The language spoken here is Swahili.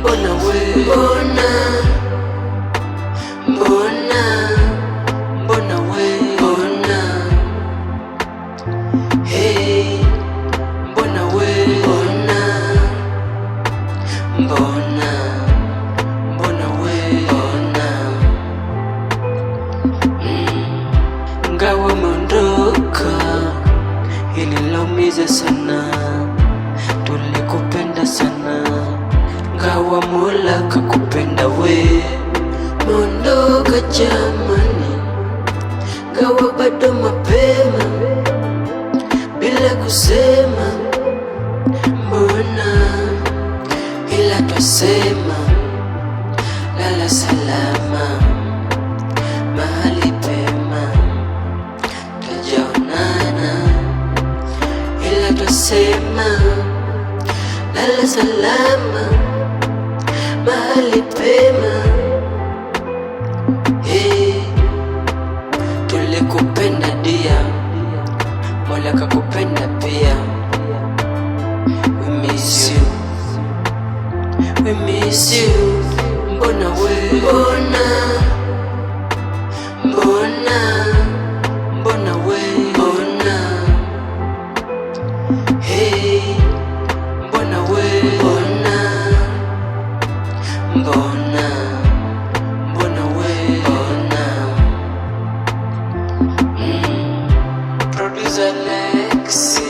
mbona we, mbona we, hey, mbona we, mbona we, ngawa umeondoka ililaumiza sana, tulikupenda sana, ngawa Mola kakupenda we. Mondoka jamani, ngawa bado mapema, bila kusema mbona, ila twasema lala salama, mahali pema tujaonana, ila twasema lala salama, mahali pema. Hey, tulikupenda dia, Mola kakupenda pia. We miss you, we miss you. Mbona we, mbona we, hey, mbona we, mbona we, Producer Lexi.